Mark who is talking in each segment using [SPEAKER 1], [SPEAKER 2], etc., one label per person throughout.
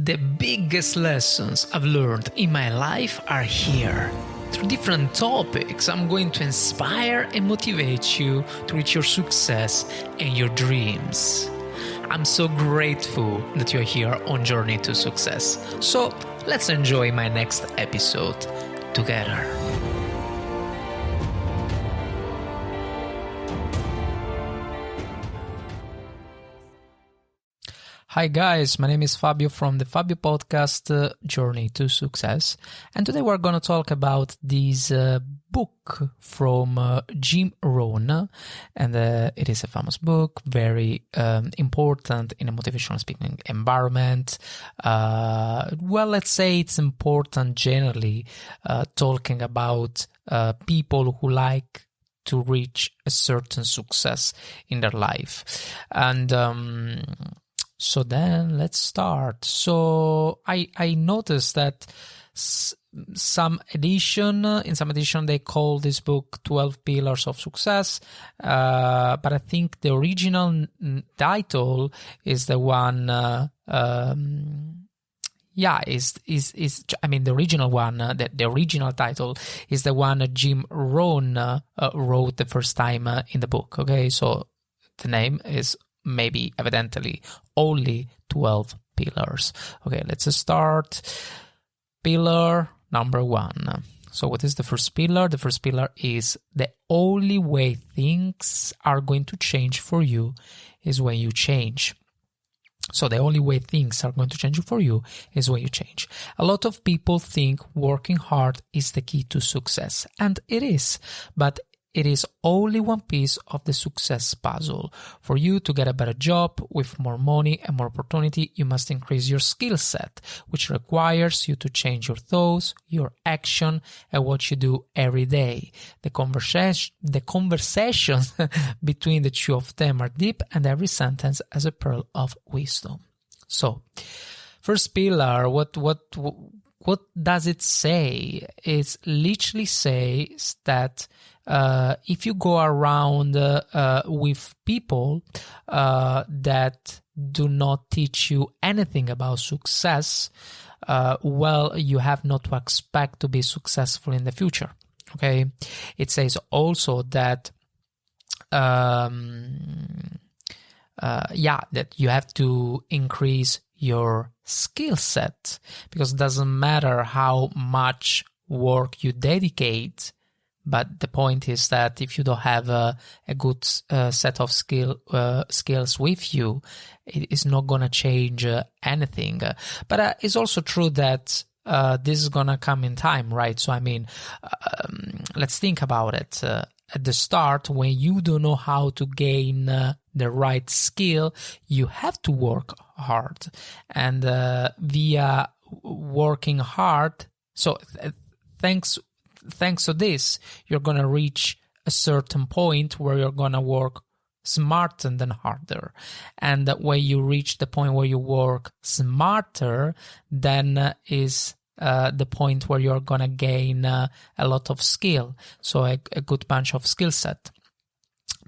[SPEAKER 1] The biggest lessons I've learned in my life are here. Through different topics, I'm going to inspire and motivate you to reach your success and your dreams. I'm so grateful that you're here on Journey to Success. So let's enjoy my next episode together. Hi guys, my name is Fabio from the Fabio Podcast, Journey to Success. And today we're going to talk about this book from Jim Rohn. And it is a famous book, very important in a motivational speaking environment. Let's say it's important generally, talking about people who like to reach a certain success in their life. And so then let's start. So I noticed that in some edition they call this book 12 Pillars of Success, but I think the original title is the one. The original one. The original title is the one Jim Rohn wrote the first time in the book. Okay, so the name is maybe evidently only 12 pillars. Okay, let's start. Pillar number 1. So what is the first pillar? The first pillar is the only way things are going to change for you is when you change. So the only way things are going to change for you is when you change. A lot of people think working hard is the key to success, and it is, but it is only one piece of the success puzzle. For you to get a better job with more money and more opportunity, you must increase your skill set, which requires you to change your thoughts, your action, and what you do every day. The conversations between the two of them are deep, and every sentence has a pearl of wisdom. So, first pillar, what does it say? It literally says that if you go around with people that do not teach you anything about success, you have not to expect to be successful in the future. Okay, it says also that that you have to increase your skill set, because it doesn't matter how much work you dedicate, but the point is that if you don't have a good set of skills with you, it is not going to change anything. But it's also true that this is going to come in time, right? So, let's think about it. At the start, when you don't know how to gain the right skill, you have to work hard. And via working hard, so thanks to this, you're going to reach a certain point where you're going to work smarter than harder. And when you reach the point where you work smarter, then is the point where you're going to gain a lot of skill. So a good bunch of skill set.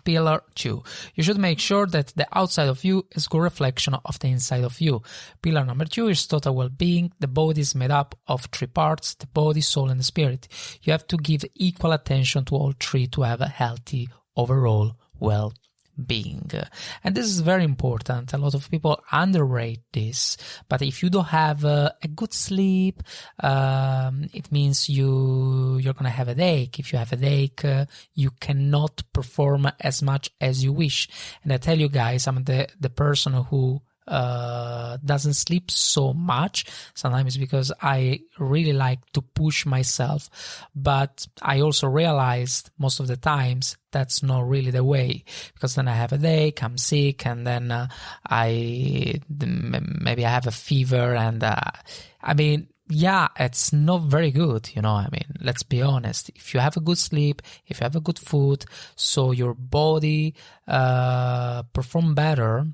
[SPEAKER 1] Pillar 2. You should make sure that the outside of you is a good reflection of the inside of you. Pillar number 2 is total well-being. The body is made up of 3 parts: the body, soul, and the spirit. You have to give equal attention to all 3 to have a healthy overall well-being. And this is very important. A lot of people underrate this, but if you don't have a good sleep, it means you're gonna have a headache. If you have a headache, you cannot perform as much as you wish. And I tell you guys, I'm the person who doesn't sleep so much. Sometimes because I really like to push myself, but I also realized most of the times that's not really the way, because then I have a headache, I'm sick, and then maybe I have a fever, and it's not very good, let's be honest. If you have a good sleep, if you have a good food, so your body perform better,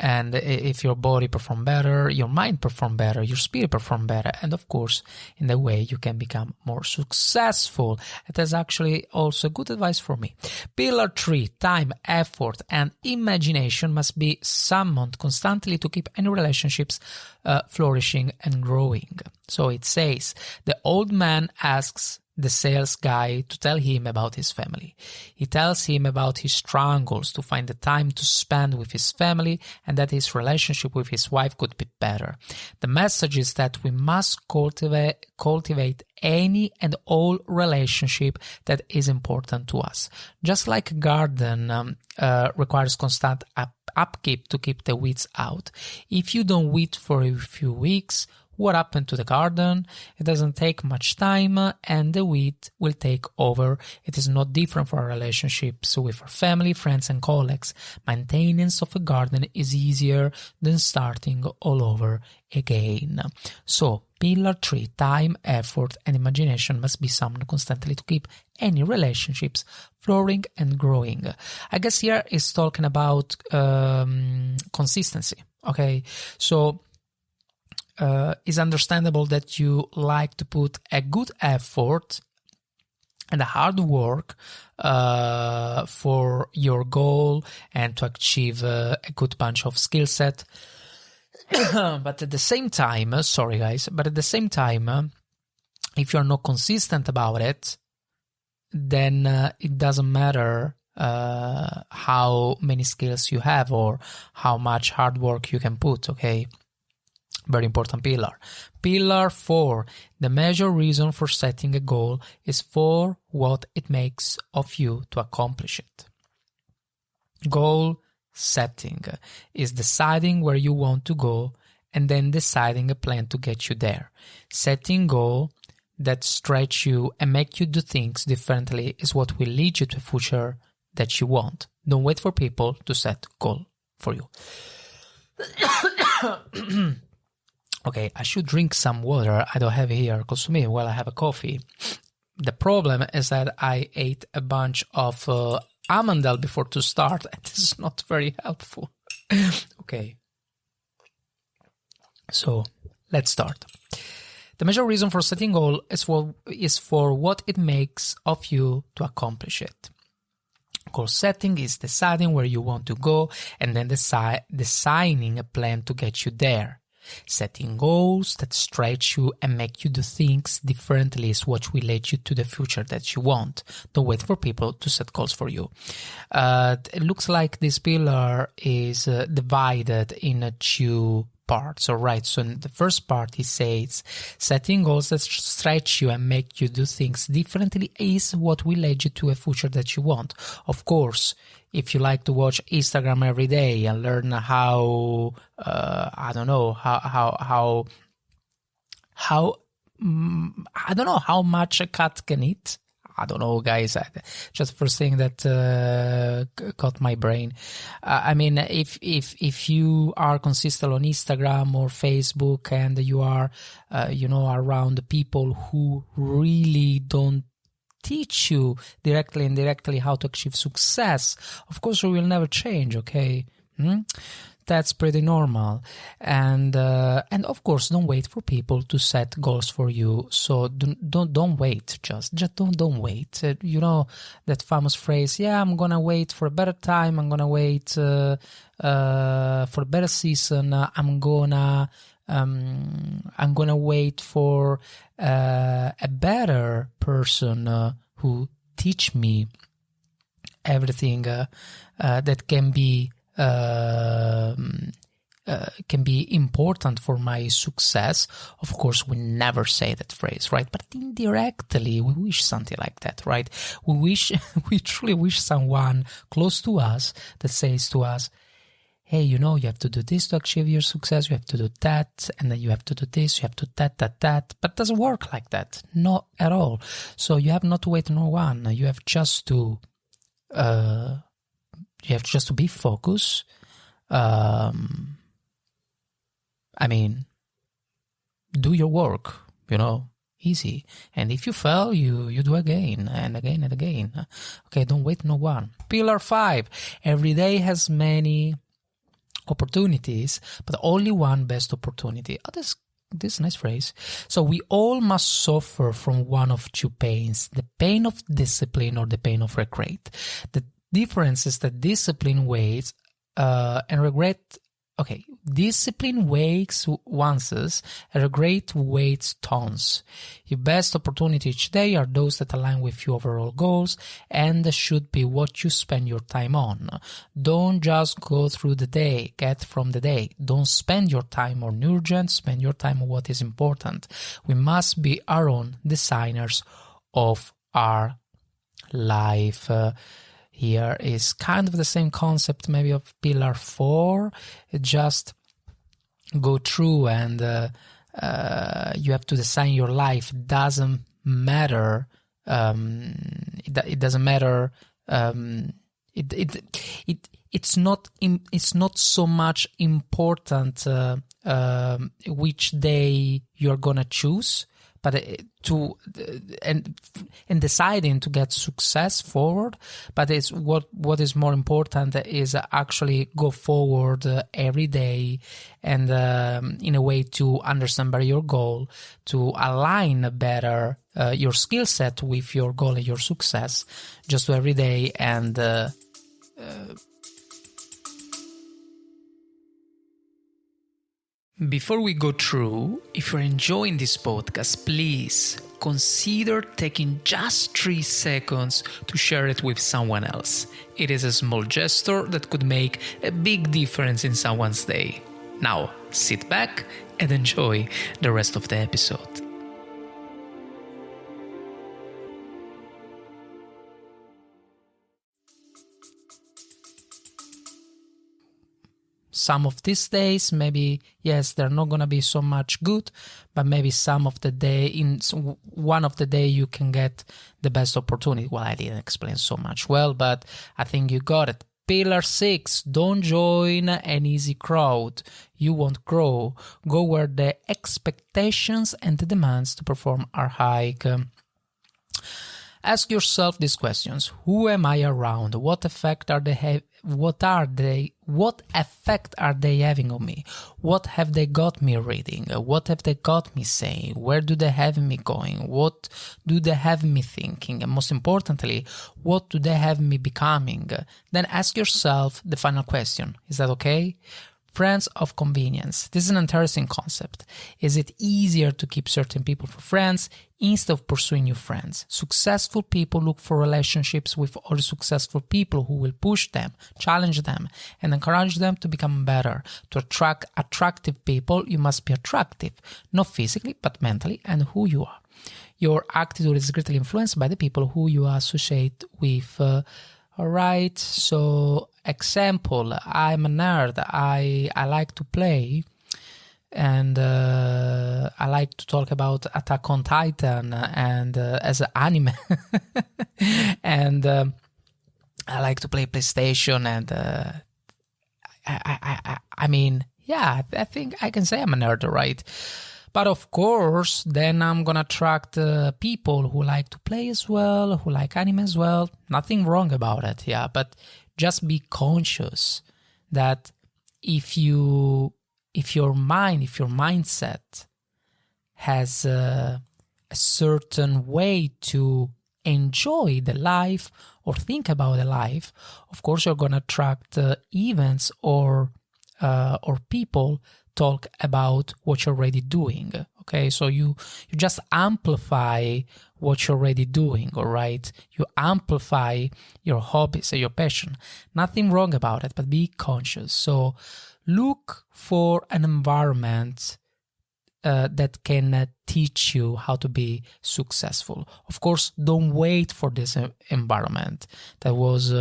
[SPEAKER 1] And if your body perform better, your mind perform better, your spirit perform better. And of course, in that way, you can become more successful. It is actually also good advice for me. Pillar 3, time, effort, and imagination must be summoned constantly to keep any relationships flourishing and growing. So it says, the old man asks the sales guy to tell him about his family. He tells him about his struggles to find the time to spend with his family and that his relationship with his wife could be better. The message is that we must cultivate any and all relationship that is important to us. Just like a garden requires constant upkeep to keep the weeds out. If you don't weed for a few weeks, what happened to the garden? It doesn't take much time and the weed will take over. It is not different for our relationships with our family, friends and colleagues. Maintenance of a garden is easier than starting all over again. So, pillar 3, time, effort and imagination must be summoned constantly to keep any relationships flourishing and growing. I guess here is talking about consistency. Okay, so it's understandable that you like to put a good effort and a hard work for your goal and to achieve a good bunch of skill set. But at the same time, if you're not consistent about it, then it doesn't matter how many skills you have or how much hard work you can put, okay? Very important pillar. Pillar 4, the major reason for setting a goal is for what it makes of you to accomplish it. Goal setting is deciding where you want to go and then deciding a plan to get you there. Setting goals that stretch you and make you do things differently is what will lead you to a future that you want. Don't wait for people to set goal for you. Okay, I should drink some water. I don't have it here close to me while I have a coffee. The problem is that I ate a bunch of almond before to start, and this is not very helpful. Okay, so let's start. The major reason for setting goal is for what it makes of you to accomplish it. Goal setting is deciding where you want to go and then designing a plan to get you there. Setting goals that stretch you and make you do things differently is what will lead you to the future that you want. Don't wait for people to set goals for you. It looks like this pillar is divided in 2 parts. All right, so in the first part he says, setting goals that stretch you and make you do things differently is what will lead you to a future that you want. Of course, if you like to watch Instagram every day and learn how, I don't know how much a cat can eat. I don't know, guys. Just first thing that caught my brain. I mean, if you are consistent on Instagram or Facebook and you are, around people who really don't teach you directly and indirectly how to achieve success, of course you will never change, okay? That's pretty normal. And of course, don't wait for people to set goals for you. So don't wait. Just don't wait. You know that famous phrase, yeah, I'm gonna wait for a better time, I'm gonna wait for a better season, I'm gonna wait for a better person who teach me everything that can be important for my success. Of course, we never say that phrase, right? But indirectly, we wish something like that, right? We truly wish someone close to us that says to us, hey, you have to do this to achieve your success, you have to do that, and then you have to do this, you have to that. But it doesn't work like that, not at all. So you have not to wait on no one. You have just to be focused. Do your work, easy. And if you fail, you do again and again and again. Okay, don't wait no one. Pillar 5. Every day has many opportunities, but only one best opportunity. Oh, this is a nice phrase. So we all must suffer from one of two pains, the pain of discipline or the pain of regret. The difference is that discipline waits and regret. Okay, discipline waits once, and regret waits tons. Your best opportunity each day are those that align with your overall goals and should be what you spend your time on. Don't just go through the day, get from the day. Don't spend your time on urgent, spend your time on what is important. We must be our own designers of our life. Here is kind of the same concept maybe of Pillar 4. Just go through and you have to design your life. It doesn't matter. It doesn't matter. It's not so much important which day you're gonna choose, but and deciding to get success forward. But it's what is more important is actually go forward every day and in a way to understand better your goal, to align better your skill set with your goal and your success. Just do every day and before we go through, if you're enjoying this podcast, please consider taking just 3 seconds to share it with someone else. It is a small gesture that could make a big difference in someone's day. Now, sit back and enjoy the rest of the episode. Some of these days, maybe, yes, they're not going to be so much good, but maybe some of the day, in one of the day, you can get the best opportunity. Well, I didn't explain so much well, but I think you got it. Pillar 6, don't join an easy crowd. You won't grow. Go where the expectations and the demands to perform are high. Ask yourself these questions. Who am I around? What effect are they What effect are they having on me? What have they got me reading? What have they got me saying? Where do they have me going? What do they have me thinking? And most importantly, what do they have me becoming? Then ask yourself the final question. Is that okay? Friends of convenience. This is an interesting concept. Is it easier to keep certain people for friends instead of pursuing new friends? Successful people look for relationships with other successful people who will push them, challenge them, and encourage them to become better. To attract attractive people, you must be attractive, not physically, but mentally and who you are. Your attitude is greatly influenced by the people who you associate with. All right, so example, I'm a nerd. I like to play, and I like to talk about Attack on Titan and as an anime, and I like to play PlayStation, and I mean, yeah, I think I can say I'm a nerd, right? But of course, then I'm going to attract people who like to play as well, who like anime as well. Nothing wrong about it, yeah. But just be conscious that if your mindset has a certain way to enjoy the life or think about the life, of course you're going to attract events or people talk about what you're already doing. Okay, so you just amplify what you're already doing, all right? You amplify your hobbies and your passion. Nothing wrong about it, but be conscious. So look for an environment that can teach you how to be successful. Of course, don't wait for this environment. That was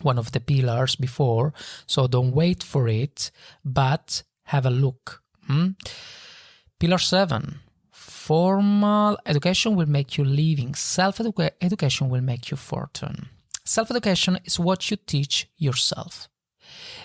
[SPEAKER 1] one of the pillars before, so don't wait for it, but have a look. Pillar 7, formal education will make you living. Self-education will make you fortune. Self-education is what you teach yourself.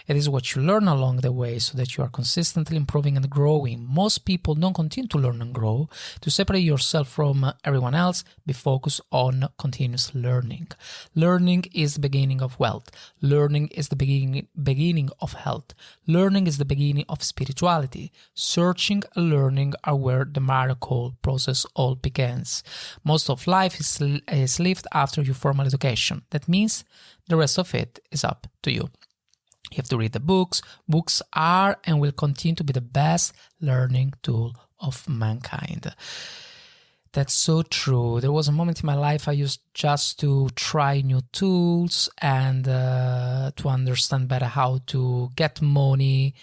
[SPEAKER 1] It is what you learn along the way so that you are consistently improving and growing. Most people don't continue to learn and grow. To separate yourself from everyone else, be focused on continuous learning. Learning is the beginning of wealth. Learning is the beginning of health. Learning is the beginning of spirituality. Searching and learning are where the miracle process all begins. Most of life is lived after your formal education. That means the rest of it is up to you. You have to read the books. Books are and will continue to be the best learning tool of mankind. That's so true. There was a moment in my life I used just to try new tools and to understand better how to get money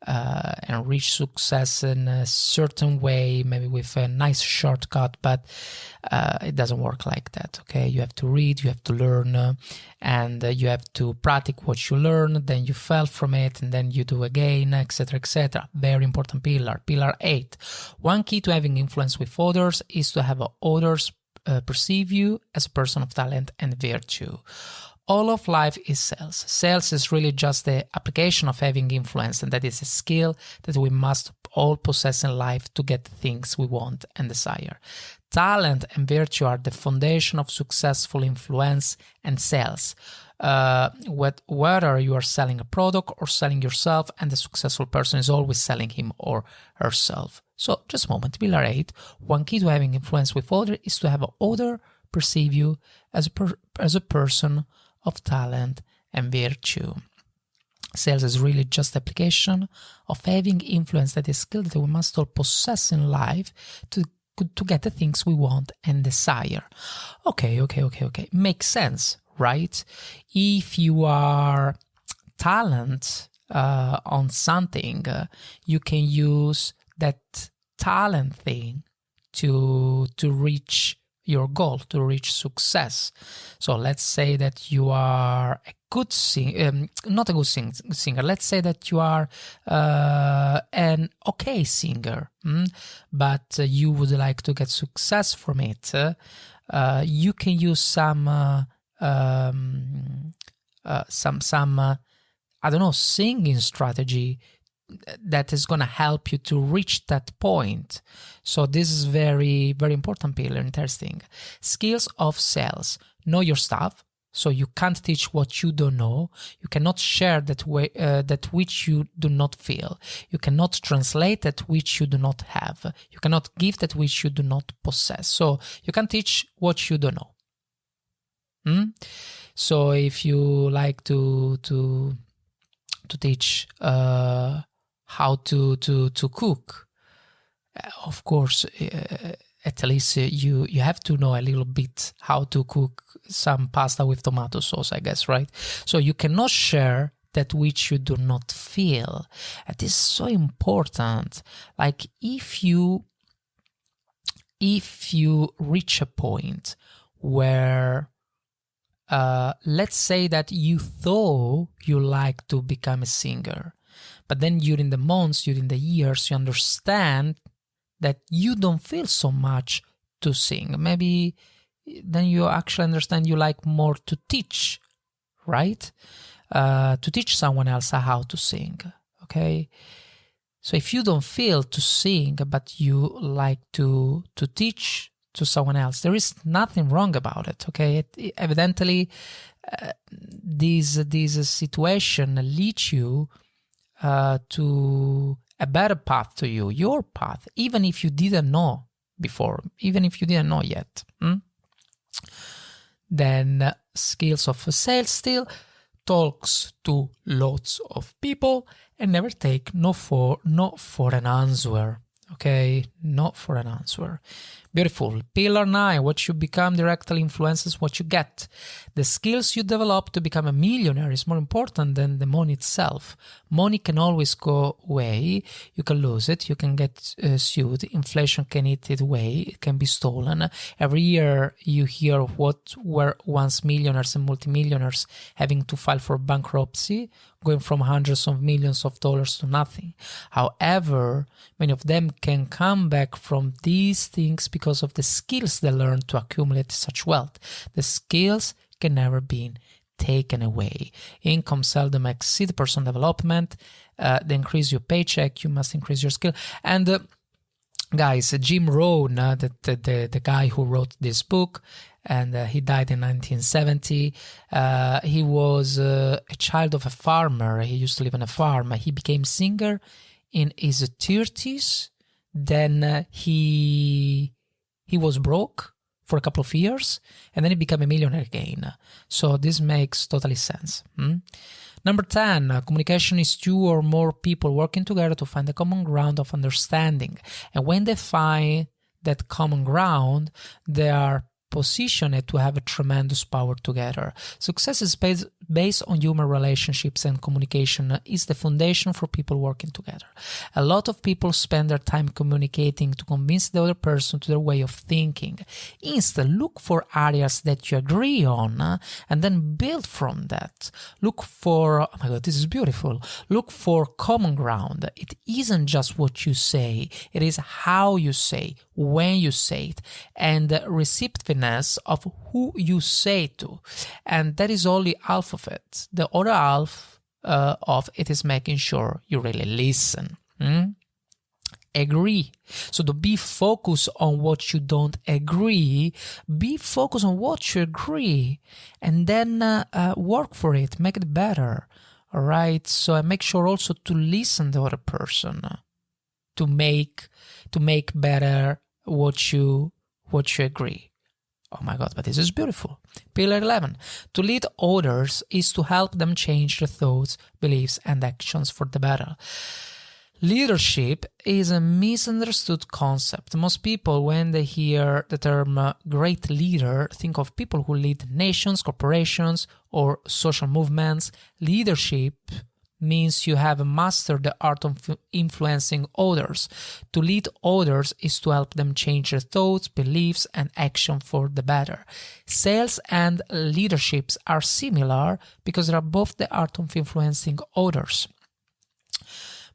[SPEAKER 1] and reach success in a certain way, maybe with a nice shortcut, but it doesn't work like that, okay? You have to read, you have to learn, and you have to practice what you learn, then you fail from it, and then you do again, etc., etc. Very important pillar. Pillar 8. One key to having influence with others is to have others perceive you as a person of talent and virtue. All of life is sales. Sales is really just the application of having influence, and that is a skill that we must all possess in life to get the things we want and desire. Talent and virtue are the foundation of successful influence and sales. Whether you are selling a product or selling yourself, and the successful person is always selling him or herself. So, just a moment. Pillar 8. One key to having influence with others is to have others perceive you as a person of talent and virtue. Sales is really just the application of having influence, that is a skill that we must all possess in life to get the things we want and desire. Okay. Makes sense, right? If you are talent on something, you can use that talent thing to reach your goal, to reach success. So let's say that you are a good singer, not a good singer. Let's say that you are an okay singer, but you would like to get success from it. You can use some singing strategy that is going to help you to reach that point. So this is very, very important pillar, interesting. Skills of sales. Know your stuff. So you can't teach what you don't know. You cannot share that which you do not feel. You cannot translate that which you do not have. You cannot give that which you do not possess. So you can teach what you don't know. So if you like to teach how to cook, of course, at least you have to know a little bit how to cook some pasta with tomato sauce, I guess, right? So you cannot share that which you do not feel. It is so important. Like if you reach a point where let's say that you thought you like to become a singer, but then during the months, during the years, you understand that you don't feel so much to sing. Maybe then you actually understand you like more to teach, right? To teach someone else how to sing, okay? So if you don't feel to sing, but you like to teach to someone else, there is nothing wrong about it, okay? Evidently, this situation leads you to a better path to you, your path, even if you didn't know before, even if you didn't know yet. Then skills of sales still talks to lots of people and never take no for an answer. Okay, not for an answer. Beautiful. Pillar 9, what you become directly influences what you get. The skills you develop to become a millionaire is more important than the money itself. Money can always go away. You can lose it. You can get sued. Inflation can eat it away. It can be stolen. Every year you hear of what were once millionaires and multimillionaires having to file for bankruptcy, going from hundreds of millions of dollars to nothing. However, many of them can come back from these things because of the skills they learned to accumulate such wealth. The skills can never be taken away. Income seldom exceeds personal development. They increase your paycheck, you must increase your skill. And guys, Jim Rohn, the guy who wrote this book, and he died in 1970. He was a child of a farmer. He used to live on a farm. He became singer in his 30s. Then he was broke for a couple of years, and then he became a millionaire again. So this makes totally sense. Number 10, communication is two or more people working together to find a common ground of understanding. And when they find that common ground, they are positioned to have a tremendous power together. Success is based on human relationships, and communication is the foundation for people working together. A lot of people spend their time communicating to convince the other person to their way of thinking. Instead, look for areas that you agree on and then build from that. Look for, oh my God, this is beautiful. Look for common ground. It isn't just what you say, it is how you say, when you say it, and the receptiveness of who you say to. And that is only half of it. The other half of it is making sure you really listen. Agree. So to be focused on what you don't agree, be focused on what you agree, and then work for it, make it better. All right. So I make sure also to listen to the other person to make better what you agree. Oh my God, but this is beautiful. Pillar 11. To lead others is to help them change their thoughts, beliefs, and actions for the better. Leadership is a misunderstood concept. Most people, when they hear the term great leader, think of people who lead nations, corporations, or social movements. Leadership means you have mastered the art of influencing others. To lead others is to help them change their thoughts, beliefs, and action for the better. Sales and leaderships are similar because they are both the art of influencing others.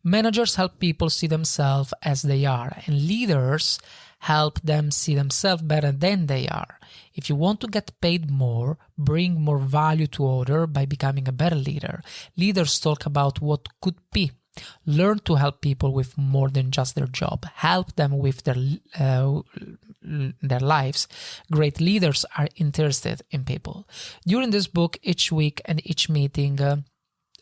[SPEAKER 1] Managers help people see themselves as they are, and leaders help them see themselves better than they are. If you want to get paid more, bring more value to others by becoming a better leader. Leaders talk about what could be. Learn to help people with more than just their job. Help them with their lives. Great leaders are interested in people. During this book, each week and each meeting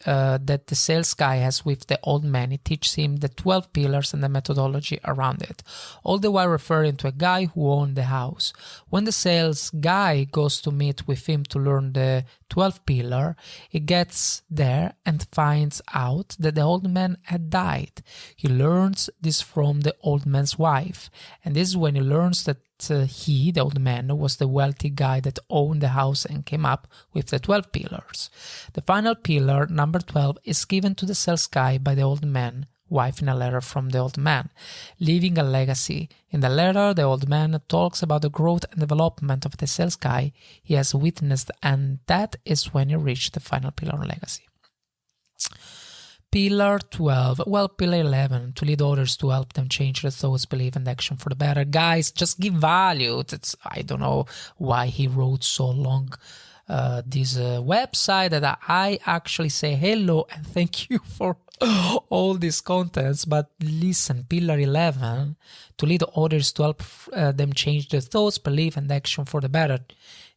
[SPEAKER 1] that the sales guy has with the old man, it teaches him the 12 pillars and the methodology around it, all the while referring to a guy who owned the house. When the sales guy goes to meet with him to learn the 12th pillar, he gets there and finds out that the old man had died. He learns this from the old man's wife, and this is when he learns that he, the old man, was the wealthy guy that owned the house and came up with the 12 pillars. The final pillar, number 12, is given to the sales guy by the old man wife in a letter from the old man, leaving a legacy. In the letter, the old man talks about the growth and development of the sales guy he has witnessed, and that is when he reached the final pillar on legacy. Pillar 12, well, Pillar 11, to lead others to help them change their thoughts, belief, and action for the better. Guys, just give value. I don't know why he wrote so long this website that I actually say hello and thank you for all these contents. But listen, Pillar 11, to lead others to help them change their thoughts, belief, and action for the better.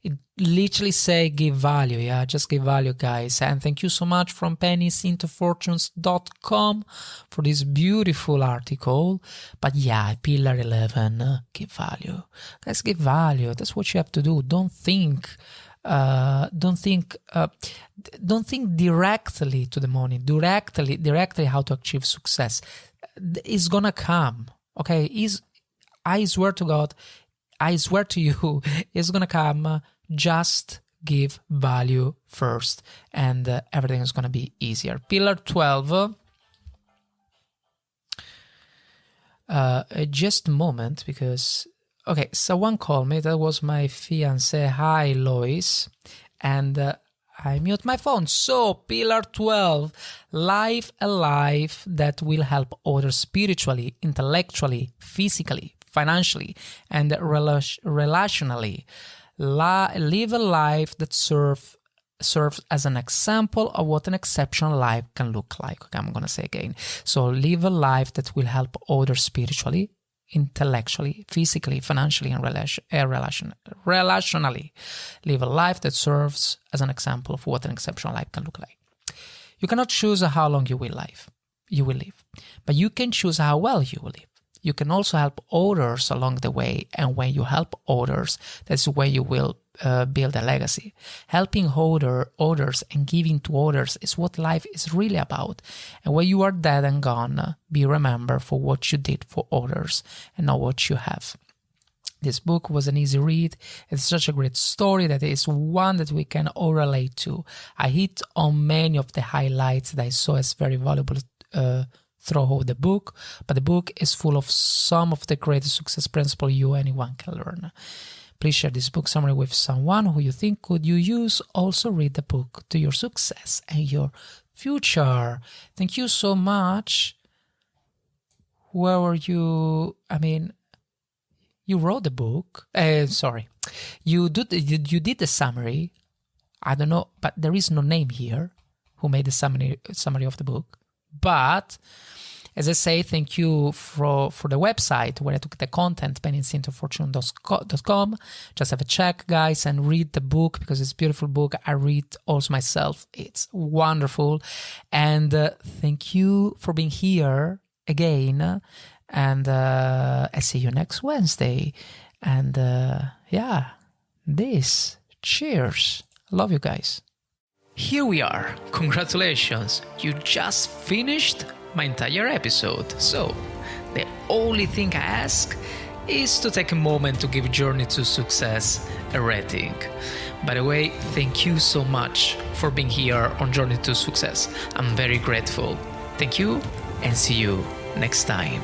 [SPEAKER 1] It literally say give value, yeah, just give value, guys. And thank you so much from penniesintofortunes.com for this beautiful article. But yeah, Pillar 11, give value. Guys, give value. That's what you have to do. Don't think directly to the money, directly how to achieve success. It's gonna come, okay? I swear to God, I swear to you, it's gonna come. Just give value first, and everything is gonna be easier. Pillar 12. Just a moment, because okay, someone called me. That was my fiance. Hi, Lois, and I mute my phone. So, Pillar 12, live a life that will help others spiritually, intellectually, physically, financially, and relationally. Live a life that serves serves as an example of what an exceptional life can look like. Okay, I'm going to say again. So live a life that will help others spiritually, intellectually, physically, financially, and relationally. Live a life that serves as an example of what an exceptional life can look like. You cannot choose how long you will live, but you can choose how well you will live. You can also help others along the way, and when you help others, that's when you will build a legacy. Helping others and giving to others is what life is really about. And when you are dead and gone, be remembered for what you did for others and not what you have. This book was an easy read. It's such a great story that is one that we can all relate to. I hit on many of the highlights that I saw as very valuable throughout the book, but the book is full of some of the greatest success principles anyone can learn. Please share this book summary with someone who you think could use. Also read the book to your success and your future. Thank you so much. Whoever you wrote the book. You did the summary. I don't know, but there is no name here who made the summary of the book. But as I say, thank you for the website where I took the content, penninsintofortune.com. Just have a check, guys, and read the book because it's a beautiful book. I read also myself. It's wonderful. And thank you for being here again. And I see you next Wednesday. And cheers. I love you guys. Here we are. Congratulations. You just finished my entire episode. So, the only thing I ask is to take a moment to give Journey to Success a rating. By the way, thank you so much for being here on Journey to Success. I'm very grateful. Thank you and see you next time.